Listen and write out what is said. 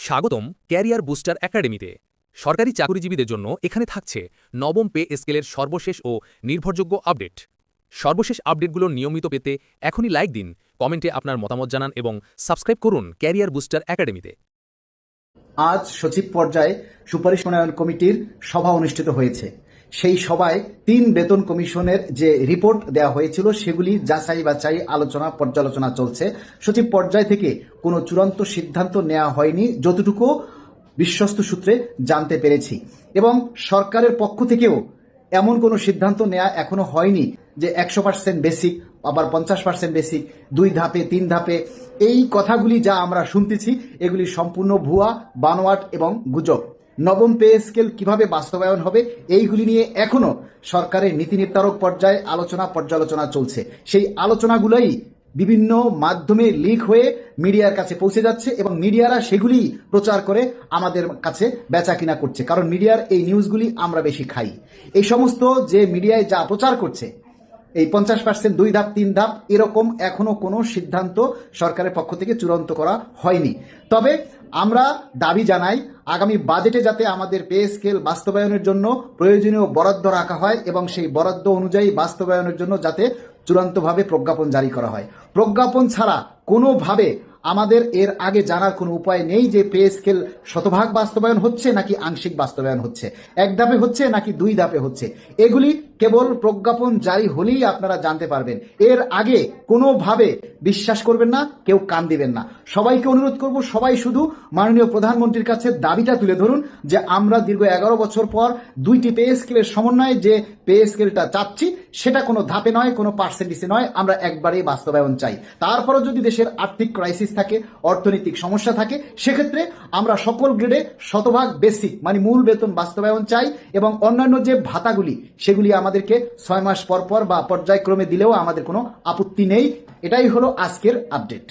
স্বাগতম career booster একাডেমিতে। সরকারি চাকরিজীবীদের জন্য এখানে থাকছে নবম পে স্কেলের সর্বশেষ ও নির্ভরযোগ্য আপডেট। সর্বশেষ আপডেটগুলো নিয়মিত পেতে এখনই লাইক দিন, কমেন্টে আপনার মতামত জানান এবং সাবস্ক্রাইব করুন ক্যারিয়ার বুস্টার একাডেমিতে। আজ সচিব পর্যায়ে সুপারিশ প্রণয়ন কমিটির সভা অনুষ্ঠিত হয়েছে। সেই সভায় 3 বেতন কমিশনের যে রিপোর্ট দেওয়া হয়েছিল সেগুলি যাচাই বাছাই আলোচনা পর্যালোচনা চলছে। সচিব পর্যায় থেকে কোনো চূড়ান্ত সিদ্ধান্ত নেওয়া হয়নি যতটুকু বিশ্বস্ত সূত্রে জানতে পেরেছি, এবং সরকারের পক্ষ থেকেও এমন কোনো সিদ্ধান্ত নেওয়া এখনো হয়নি যে 100% বেসিক, আবার 50% বেসিক, 2 ধাপে 3 ধাপে। এই কথাগুলি যা আমরা শুনতেছি এগুলি সম্পূর্ণ ভুয়া, বানোয়াট এবং গুজব। নবম পে স্কেল কিভাবে বাস্তবায়ন হবে এইগুলি নিয়ে এখনো সরকারের নীতি নির্ধারক পর্যায়ে আলোচনা পর্যালোচনা চলছে। সেই আলোচনাগুলোই বিভিন্ন মাধ্যমে লিক হয়ে মিডিয়ার কাছে পৌঁছে যাচ্ছে এবং মিডিয়ারা সেগুলি প্রচার করে আমাদের কাছে বেচা কিনা করছে, কারণ মিডিয়ার এই নিউজগুলি আমরা বেশি খাই। এই সমস্ত যে মিডিয়ায় যা প্রচার করছে, এই 50%, 2 ধাপ 3 ধাপ, এরকম এখনো কোনো সিদ্ধান্ত সরকারের পক্ষ থেকে চূড়ান্ত করা হয়নি। তবে আমরা দাবি জানাই আগামী বাজেটে যাতে আমাদের পে স্কেল বাস্তবায়নের জন্য প্রয়োজনীয় বরাদ্দ রাখা হয় এবং সেই বরাদ্দ অনুযায়ী বাস্তবায়নের জন্য যাতে চূড়ান্তভাবে প্রজ্ঞাপন জারি করা হয়। প্রজ্ঞাপন ছাড়া কোনোভাবে আমাদের এর আগে জানার কোনো উপায় নেই যে পে স্কেল শতভাগ বাস্তবায়ন হচ্ছে নাকি আংশিক বাস্তবায়ন হচ্ছে, 1 ধাপে হচ্ছে নাকি 2 ধাপে হচ্ছে। এগুলি কেবল প্রজ্ঞাপন জারি হলেই আপনারা জানতে পারবেন। এর আগে কোনোভাবে বিশ্বাস করবেন না, কেউ কান দিবেন না। সবাইকে অনুরোধ করব, সবাই শুধু মাননীয় প্রধানমন্ত্রীর কাছে দাবিটা তুলে ধরুন যে আমরা দীর্ঘ 11 বছর পর 2টি পে স্কেলের সমন্বয়ে যে পে স্কেলটা চাচ্ছি সেটা কোনো ধাপে নয়, কোনো পার্সেন্টেজে নয়, আমরা একবারেই বাস্তবায়ন চাই। তারপরও যদি দেশের আর্থিক ক্রাইসিস থাকে, অর্থনৈতিক সমস্যা থাকে, সেক্ষেত্রে আমরা সকল গ্রেডে শতভাগ বেসিক মানে মূল বেতন বাস্তবায়ন চাই, এবং অন্যান্য যে ভাতাগুলি সেগুলি আমাদেরকে 6 মাস পর পর বা পর্যায়ক্রমে দিলেও আমাদের কোনো আপত্তি নেই। এটাই হলো আজকের আপডেট।